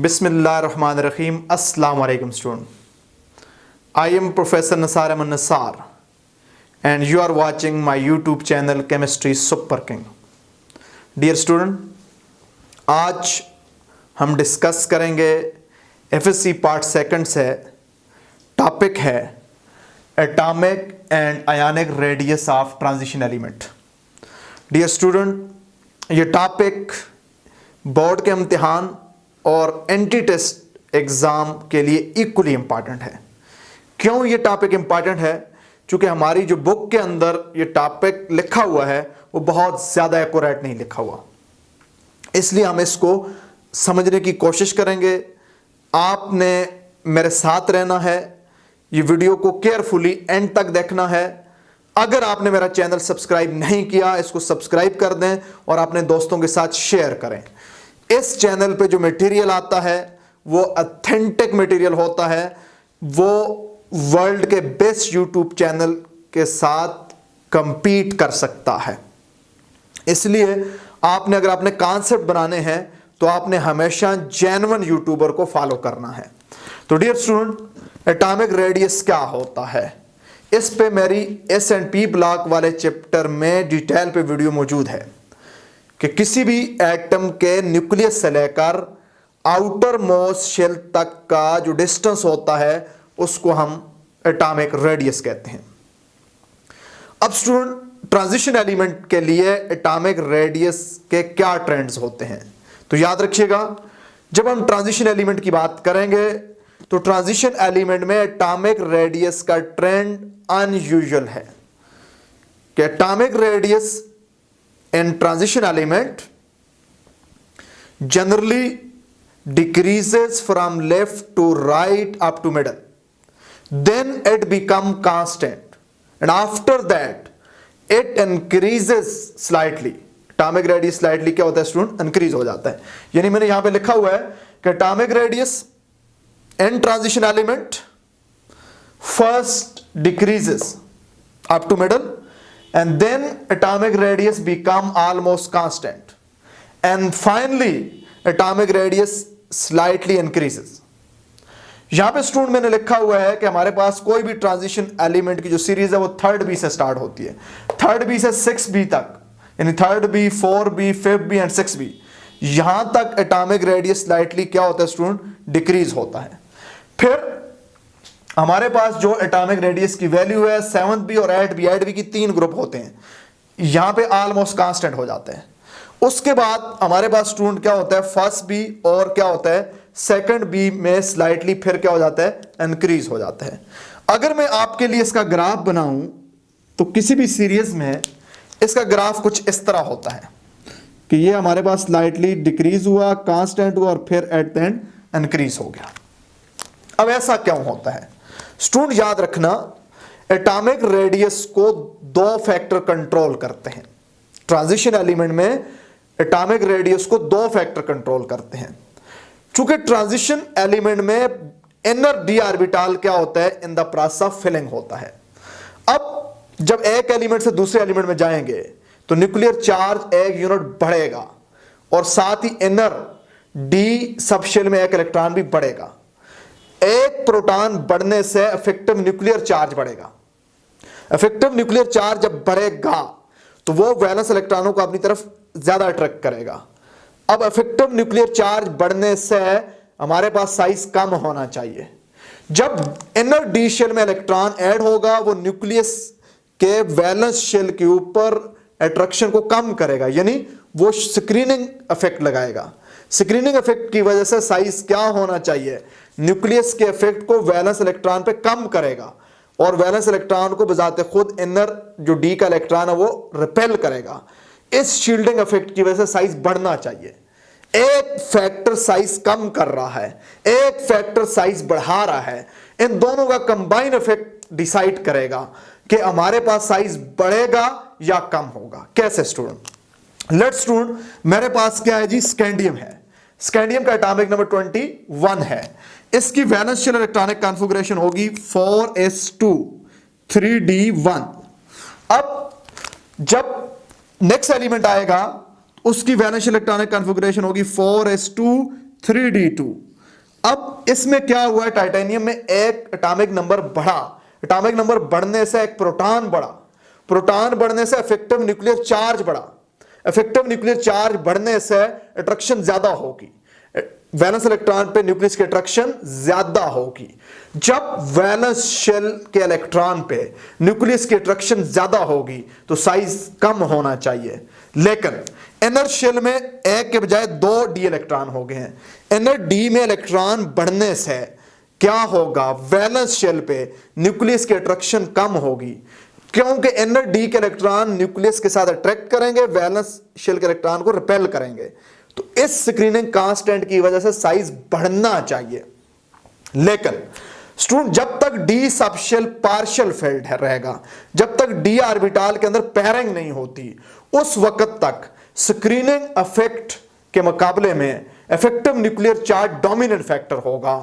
Bismillahirrahmanirrahim. Assalamu alaikum student. I am Professor Nisar and you are watching my YouTube channel Chemistry Super King. Dear student, आज हम discuss करेंगे FSC part second से। Topic है atomic and ionic radius of transition element. Dear student, ये topic board के इम्तिहान और anti test exam के लिए इक्वली इम्पॉर्टेंट है। क्यों ये टॉपिक इम्पॉर्टेंट है? क्योंकि हमारी जो बुक के अंदर ये टॉपिक लिखा हुआ है वो बहुत ज़्यादा एक्यूरेट नहीं लिखा हुआ, इसलिए हम इसको समझने की कोशिश करेंगे। आपने मेरे साथ रहना है, ये वीडियो को केयरफुली एंड तक देखना है। अगर आपने मेरा चैनल सब्सक्राइब नहीं किया, इसको सब्सक्राइब कर दें और अपने दोस्तों के साथ शेयर करें। इस चैनल पे जो मटेरियल आता है वो ऑथेंटिक मटेरियल होता है, वो वर्ल्ड के बेस्ट यूट्यूब चैनल के साथ compete कर सकता है। इसलिए आपने अगर अपने कॉन्सेप्ट बनाने हैं तो आपने हमेशा जेन्युइन यूट्यूबर को फॉलो करना है। तो डियर स्टूडेंट, एटॉमिक रेडियस क्या होता है, इस पे मेरी S&P ब्लॉक वाले चैप्टर में डिटेल पे वीडियो मौजूद है कि किसी भी एटम के न्यूक्लियस से लेकर आउटर मोस्ट शेल तक का जो डिस्टेंस होता है उसको हम एटॉमिक रेडियस कहते हैं। अब स्टूडेंट, ट्रांजिशन एलिमेंट के लिए एटॉमिक रेडियस के क्या ट्रेंड्स होते हैं, तो याद रखिएगा जब हम ट्रांजिशन एलिमेंट की बात करेंगे तो ट्रांजिशन एलिमेंट में एटॉमिक रेडियस का ट्रेंड अनयूजुअल है कि atomic radius in transition element generally decreases from left to right up to middle, then it become constant and after that it increases slightly. atomic radius slightly क्या होता है student? increase हो जाता है। यानी मैंने यहां पे लिखा हुआ है कि atomic radius in transition element first decreases up to middle and then atomic radius become almost constant and finally atomic radius slightly increases। यहां पे स्टूडेंट मैंने लिखा हुआ है कि हमारे पास कोई भी ट्रांजिशन एलिमेंट की जो सीरीज है वो 3rd B से स्टार्ट होती है, 3rd B से 6th B तक, यानी 3rd B 4th B 5th B and 6th B, यहां तक एटॉमिक रेडियस स्लाइटली क्या होता है स्टूडेंट? डिक्रीज होता है। फिर हमारे पास जो एटॉमिक रेडियस की वैल्यू है 7th B और 8th B की 3 ग्रुप होते हैं, यहां पे ऑलमोस्ट कांस्टेंट हो जाते हैं। उसके बाद हमारे पास स्टूडेंट क्या होता है 1st B और क्या होता है 2nd B में स्लाइटली फिर क्या हो जाता है? इंक्रीज हो जाता है। अगर मैं आपके लिए इसका ग्राफ बनाऊं तो किसी भी सीरीज में इसका ग्राफ कुछ इस तरह होता है कि ये हमारे पास स्लाइटली डिक्रीज हुआ, कांस्टेंट हुआ और फिर एट द एंड इंक्रीज हो गया। अब ऐसा क्यों होता है स्टूडेंट? याद रखना, एटॉमिक रेडियस को 2 फैक्टर कंट्रोल करते हैं। ट्रांजिशन एलिमेंट में एटॉमिक रेडियस को 2 फैक्टर कंट्रोल करते हैं। चूंकि ट्रांजिशन एलिमेंट में इनर डी ऑर्बिटल क्या होता है? In the process of filling होता है। अब जब एक एलिमेंट से दूसरे एलिमेंट में जाएंगे तो न्यूक्लियर चार्ज 1 यूनिट बढ़ेगा और साथ ही इनर डी सबशेल में 1 इलेक्ट्रॉन भी बढ़ेगा। एक प्रोटॉन बढ़ने से इफेक्टिव न्यूक्लियर चार्ज बढ़ेगा। इफेक्टिव न्यूक्लियर चार्ज जब बढ़ेगा तो वो वैलेंस इलेक्ट्रॉनों को अपनी तरफ ज्यादा अट्रैक्ट करेगा। अब इफेक्टिव न्यूक्लियर चार्ज बढ़ने से हमारे पास साइज कम होना चाहिए। जब इनर डी शेल में इलेक्ट्रॉन ऐड होगा वो न्यूक्लियस के वैलेंस शेल के ऊपर अट्रैक्शन को कम करेगा, यानी वो स्क्रीनिंग इफेक्ट लगाएगा। स्क्रीनिंग इफेक्ट की वजह से साइज क्या होना चाहिए? न्यूक्लियस के इफेक्ट को वैलेंस इलेक्ट्रॉन पे कम करेगा और वैलेंस इलेक्ट्रॉन को बजाते खुद इनर जो डी का इलेक्ट्रॉन है वो रिपेल करेगा। इस शील्डिंग इफेक्ट की वजह से साइज बढ़ना चाहिए। एक फैक्टर साइज कम कर रहा है, एक फैक्टर साइज बढ़ा रहा है। इन दोनों का कंबाइन इफेक्ट डिसाइड करेगा कि हमारे पास साइज बढ़ेगा या कम होगा। कैसे स्टूडेंट? लेट्स स्टूडेंट, मेरे पास क्या है जी? स्कैंडियम है। स्कैंडियम का एटॉमिक नंबर 21 है। इसकी वैलेंस शेल इलेक्ट्रॉनिक कॉन्फ़िगरेशन होगी 4s2 3d1। अब जब नेक्स्ट एलिमेंट आएगा उसकी वैलेंस शेल इलेक्ट्रॉनिक कॉन्फ़िगरेशन होगी 4s2 3d2। अब इसमें क्या हुआ, टाइटेनियम में एक एटॉमिक नंबर बढ़ा, एटॉमिक नंबर बढ़ने से एक प्रोटॉन बढ़ा, प्रोटॉन बढ़ने से इफेक्टिव न्यूक्लियर चार्ज बढ़ा, इफेक्टिव न्यूक्लियर चार्ज बढ़ने से अट्रैक्शन ज्यादा होगी, वैलेंस इलेक्ट्रॉन पे न्यूक्लियस की अट्रैक्शन ज्यादा होगी। जब वैलेंस शेल के इलेक्ट्रॉन पे न्यूक्लियस की अट्रैक्शन ज्यादा होगी तो साइज कम होना चाहिए, लेकिन इनर शेल में एक के बजाय 2 डी इलेक्ट्रॉन हो गए हैं। इनर डी में इलेक्ट्रॉन बढ़ने से क्या होगा, वैलेंस शेल पे न्यूक्लियस की अट्रैक्शन कम होगी, क्योंकि इनर डी के इलेक्ट्रॉन न्यूक्लियस के साथ अट्रैक्ट करेंगे, वैलेंस शेल के इलेक्ट्रॉन को रिपेल करेंगे। तो इस स्क्रीनिंग कांस्टेंट की वजह से साइज बढ़ना चाहिए। लेकिन स्टूडेंट जब तक डी सबशेल पार्शियल फिल्ड रहेगा, जब तक डी ऑर्बिटल के अंदर पैरिंग नहीं होती, उस वक्त तक स्क्रीनिंग इफेक्ट के मुकाबले में effective nuclear charge dominant factor होगा,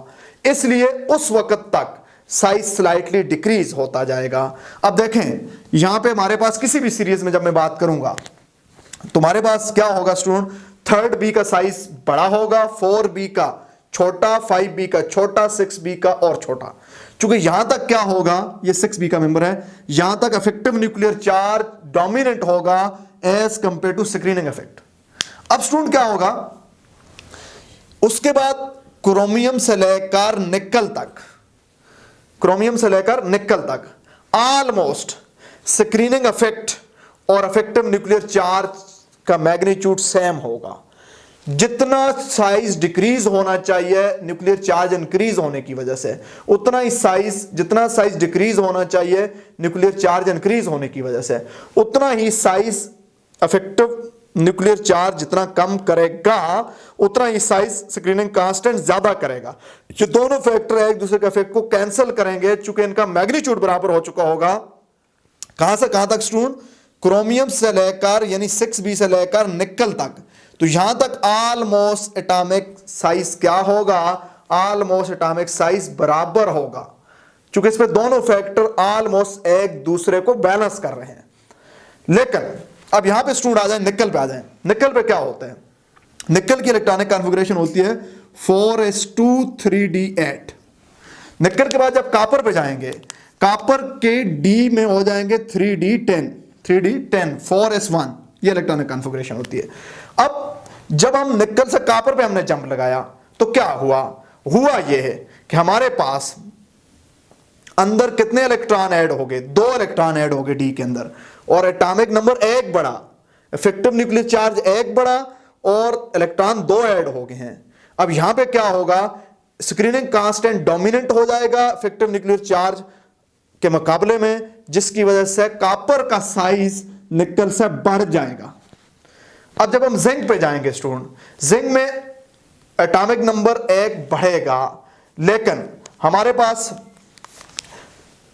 इसलिए उस वक्त तक साइज स्लाइटली डिक्रीज होता जाएगा। अब देखें यहां पे हमारे पास किसी भी सीरीज में जब मैं बात करूंगा तुम्हारे पास क्या होगा स्टूडेंट, 3rd बी का साइज बड़ा होगा, 4b का छोटा, 5b का छोटा, 6b का और छोटा। चूंकि यहां तक क्या होगा, ये 6b का मेंबर है, यहां तक इफेक्टिव न्यूक्लियर चार्ज डोमिनेंट होगा as compare to screening effect. अब स्टूडेंट क्या होगा, उसके बाद क्रोमियम से लेकर निकल तक, क्रोमियम से लेकर निकल तक ऑलमोस्ट स्क्रीनिंग इफेक्ट और इफेक्टिव न्यूक्लियर चार्ज का मैग्नीट्यूड सेम होगा। जितना साइज डिक्रीज होना चाहिए न्यूक्लियर चार्ज इंक्रीज होने की वजह से, उतना ही साइज, जितना साइज डिक्रीज होना चाहिए न्यूक्लियर चार्ज इंक्रीज होने की वजह से, उतना ही साइज इफेक्टिव न्यूक्लियर चार्ज जितना कम करेगा उतना ही साइज स्क्रीनिंग कांस्टेंट ज्यादा करेगा। ये दोनों फैक्टर एक दूसरे के इफेक्ट को कैंसिल करेंगे, चूंकि इनका मैग्नीट्यूड बराबर हो चुका होगा। कहां से कहां तक स्टूडेंट, क्रोमियम से लेकर यानी 6b से लेकर निकल तक, तो यहां तक ऑलमोस्ट एटॉमिक साइज क्या होगा, ऑलमोस्ट एटॉमिक साइज बराबर होगा, चूंकि इसमें दोनों फैक्टर ऑलमोस्ट एक दूसरे को बैलेंस कर रहे हैं। लेकिन अब यहां पे स्टूडेंट आ जाए निकल पे, आ जाए निकल पे क्या होता है, निकल की इलेक्ट्रॉनिक कॉन्फ़िगरेशन होती है 4s2 3d8। निकल के बाद जब कॉपर पे जाएंगे, कॉपर के डी में हो जाएंगे 3d10, 3d10 4s1, ये इलेक्ट्रॉनिक कॉन्फ़िगरेशन होती है। अब जब हम निकल से कॉपर पे हमने जंप लगाया तो क्या हुआ, हुआ ये है कि हमारे पास अंदर कितने इलेक्ट्रॉन ऐड हो गए, 2 इलेक्ट्रॉन ऐड हो गए डी के अंदर, और एटॉमिक नंबर 1 बढ़ा, इफेक्टिव न्यूक्लियर चार्ज 1 बढ़ा और इलेक्ट्रॉन 2 ऐड हो गए हैं। अब यहां पे क्या होगा, स्क्रीनिंग कांस्टेंट डोमिनेंट हो जाएगा इफेक्टिव न्यूक्लियर चार्ज के मुकाबले में, जिसकी वजह से कॉपर का साइज निकल से बढ़ जाएगा। अब जब हम जिंक पे जाएंगे स्टूडेंट, जिंक में एटॉमिक नंबर 1 बढ़ेगा, लेकिन हमारे पास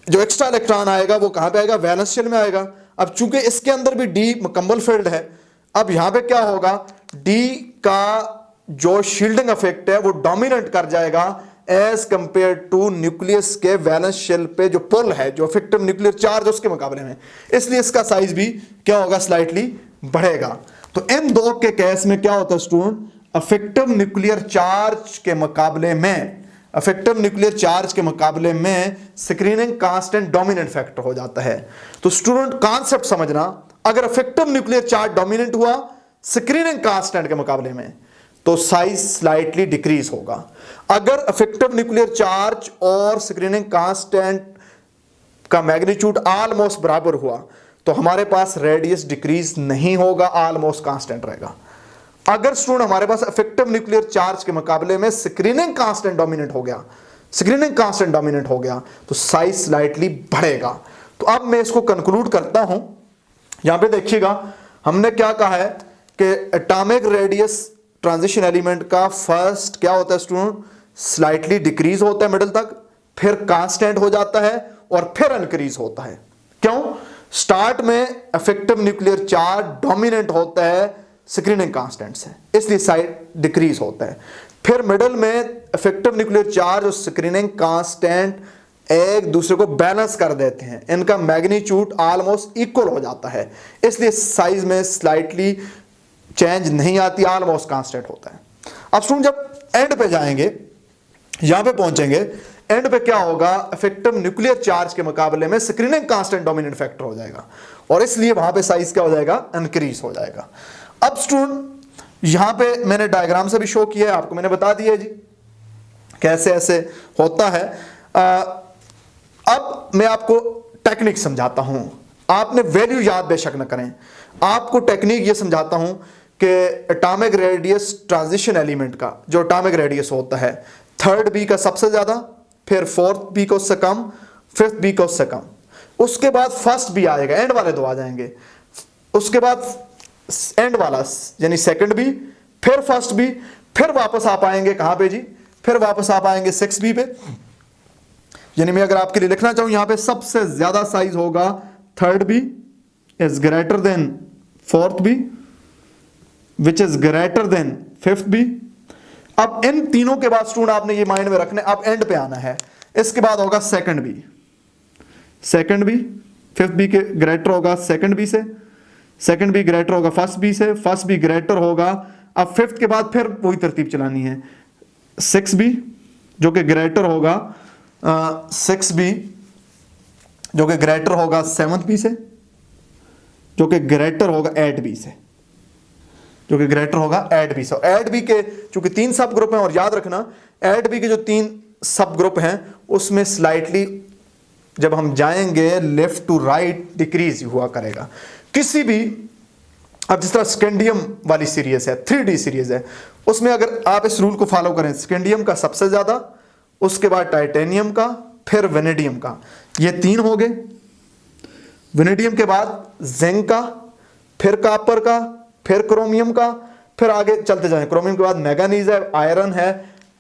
जो एक्स्ट्रा इलेक्ट्रॉन आएगा वो कहां पे आएगा, वैलेंस शेल में आएगा। अब चूंकि इसके अंदर भी डी मुकम्मल फील्ड है, अब यहां पे क्या होगा, डी का जो शील्डिंग इफेक्ट है वो डोमिनेट कर जाएगा एज कंपेयर टू न्यूक्लियस के वैलेंस शेल पे जो पुल है, जो इफेक्टिव न्यूक्लियर चार्ज उसके मुकाबले में, इसलिए इसका साइज भी क्या होगा, स्लाइटली बढ़ेगा। तो इन दो के केस में क्या होता है स्टूडेंट, इफेक्टिव न्यूक्लियर चार्ज के मुकाबले में, इफेक्टिव न्यूक्लियर चार्ज के मुकाबले में स्क्रीनिंग कांस्टेंट डोमिनेंट फैक्टर हो जाता है। तो स्टूडेंट कॉन्सेप्ट समझना, अगर इफेक्टिव न्यूक्लियर चार्ज डोमिनेंट हुआ स्क्रीनिंग कांस्टेंट के मुकाबले में तो साइज स्लाइटली डिक्रीज होगा। अगर इफेक्टिव न्यूक्लियर चार्ज और स्क्रीनिंग कांस्टेंट का मैग्नीट्यूड ऑलमोस्ट बराबर हुआ तो हमारे पास रेडियस डिक्रीज नहीं होगा, ऑलमोस्ट कांस्टेंट रहेगा। अगर स्टूडेंट हमारे पास इफेक्टिव न्यूक्लियर चार्ज के मुकाबले में स्क्रीनिंग कांस्टेंट डोमिनेट हो गया, स्क्रीनिंग कांस्टेंट डोमिनेट हो गया तो साइज स्लाइटली बढ़ेगा। तो अब मैं इसको कंक्लूड करता हूं। यहां पे देखिएगा हमने क्या कहा है कि एटॉमिक रेडियस ट्रांजिशन एलिमेंट का फर्स्ट क्या होता है स्टूडेंट, स्लाइटली डिक्रीज होता है मिडिल तक, फिर कांस्टेंट हो जाता है और फिर इंक्रीज होता है। क्यों, स्टार्ट में इफेक्टिव न्यूक्लियर चार्ज डोमिनेंट होता है स्क्रीनिंग कांस्टेंट से, इसलिए साइड डिक्रीज होता है। फिर मिडिल में इफेक्टिव न्यूक्लियर चार्ज और स्क्रीनिंग कांस्टेंट एक दूसरे को बैलेंस कर देते हैं, इनका मैग्नीट्यूड ऑलमोस्ट इक्वल हो जाता है, इसलिए साइज में स्लाइटली चेंज नहीं आती, ऑलमोस्ट कांस्टेंट होता है। अब स्टूडेंट जब एंड पे जाएंगे यहां पे पहुंचेंगे, एंड पे क्या होगा, इफेक्टिव न्यूक्लियर चार्ज के मुकाबले में स्क्रीनिंग कांस्टेंट डोमिनेंट फैक्टर हो जाएगा, और इसलिए वहां पे साइज क्या हो जाएगा, इंक्रीज हो जाएगा। अब स्टूडेंट यहां पे मैंने डायग्राम से भी शो किया है, आपको मैंने बता दिया जी कैसे ऐसे होता है। अब मैं आपको टेक्निक समझाता हूं, आपने वैल्यू याद बेशक न करें, आपको टेक्निक ये समझाता हूं कि एटॉमिक रेडियस ट्रांजिशन एलिमेंट का जो एटॉमिक रेडियस होता है, थर्ड बी का सबसे ज्यादा, फिर फोर्थ बी को उससे कम, फिफ्थ बी को उससे कम, उसके बाद फर्स्ट बी आएगा, एंड वाले दो आ जाएंगे, उसके बाद एंड वाला यानी सेकंड बी, फिर फर्स्ट बी, फिर वापस आप आएंगे कहां पे जी, फिर वापस आप आएंगे 6b पे। यानी मैं अगर आपके लिए लिखना चाहूं, यहां पे सबसे ज्यादा साइज होगा third B is greater than fourth B which is greater than fifth B. अब इन तीनों के बाद स्टूडेंट आपने ये माइंड में रखना है, अब एंड पे आना है, इसके बाद होगा second B, second B fifth B के ग्रेटर होगा सेकंड बी से, सेकंड बी ग्रेटर होगा फर्स्ट बी से, फर्स्ट बी ग्रेटर होगा, अब फिफ्थ के बाद फिर वही तरतीब चलानी है, 6b जो कि ग्रेटर होगा 6b जो कि ग्रेटर होगा 7b से, जो कि ग्रेटर होगा 8b से, जो कि ग्रेटर होगा 8b से। 8b के चूंकि 3 सब ग्रुप हैं, और याद रखना 8b के जो 3 सब ग्रुप हैं उसमें स्लाइटली जब हम जाएंगे लेफ्ट टू राइट डिक्रीज हुआ करेगा किसी भी। अब जिस तरह स्कैंडियम वाली सीरीज है, 3D सीरीज है, उसमें अगर आप इस रूल को फॉलो करें, स्कैंडियम का सबसे ज्यादा, उसके बाद टाइटेनियम का, फिर वेनेडियम का, ये 3 हो गए, वेनेडियम के बाद जिंक का, फिर कॉपर का, फिर क्रोमियम का, फिर आगे चलते जाएं, क्रोमियम के बाद मैंगनीज है, आयरन है,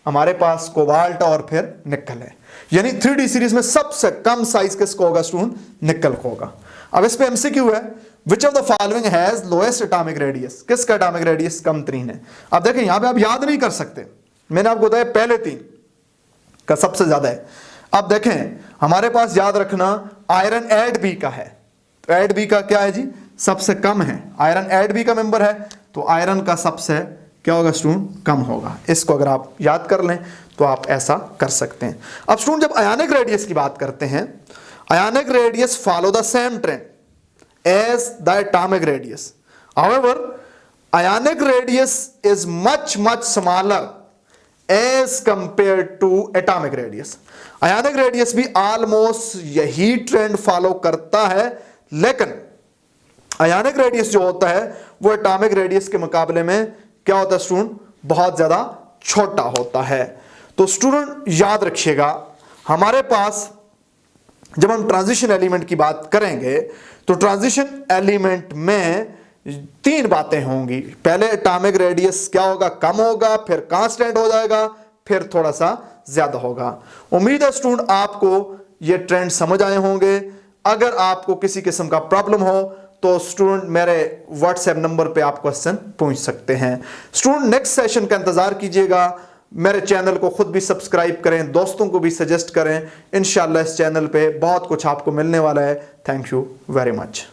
हमारे पास कोबाल्ट और फिर निकल है। यानी 3D सीरीज में सबसे कम साइज किसको होगा स्टूडेंट, निकल को होगा। अब इस पे एमसीक्यू है, which of the following has lowest atomic radius, किसका एटॉमिक रेडियस कम तरीन है। अब देखें यहां पे आप याद नहीं कर सकते, मैंने आपको बताया पहले 3 का सबसे ज्यादा है। अब देखें हमारे पास याद रखना आयरन 8b का है, तो 8b का क्या है जी, सबसे कम है, आयरन 8b का मेंबर है, तो आयरन का सबसे क्या होगा स्टूडेंट, कम होगा। इसको अगर आप याद कर लें तो आप ऐसा कर सकते हैं। अब स्टूडेंट जब आयोनिक रेडियस की बात करते हैं, ionic radius follow the same trend as the atomic radius. However, ionic radius is much smaller as compared to atomic radius. Ionic radius भी almost यही ट्रेंड फॉलो करता है, लेकिन ionic radius जो होता है वो atomic radius के मुकाबले में क्या होता है स्टूडेंट, बहुत ज्यादा छोटा होता है। तो स्टूडेंट याद रखिएगा, हमारे पास जब हम ट्रांजिशन एलिमेंट की बात करेंगे तो ट्रांजिशन एलिमेंट में 3 बातें होंगी। पहले एटॉमिक रेडियस क्या होगा, कम होगा, फिर कांस्टेंट हो जाएगा, फिर थोड़ा सा ज्यादा होगा। उम्मीद है स्टूडेंट आपको ये ट्रेंड समझ आए होंगे। अगर आपको किसी किस्म का प्रॉब्लम हो तो स्टूडेंट मेरे व्हाट्सएप नंबर पे आप क्वेश्चन पूछ सकते हैं। स्टूडेंट नेक्स्ट सेशन का इंतजार कीजिएगा, मेरे चैनल को खुद भी सब्सक्राइब करें, दोस्तों को भी सजेस्ट करें। इंशाल्लाह इस चैनल पे बहुत कुछ आपको मिलने वाला है। Thank you very much.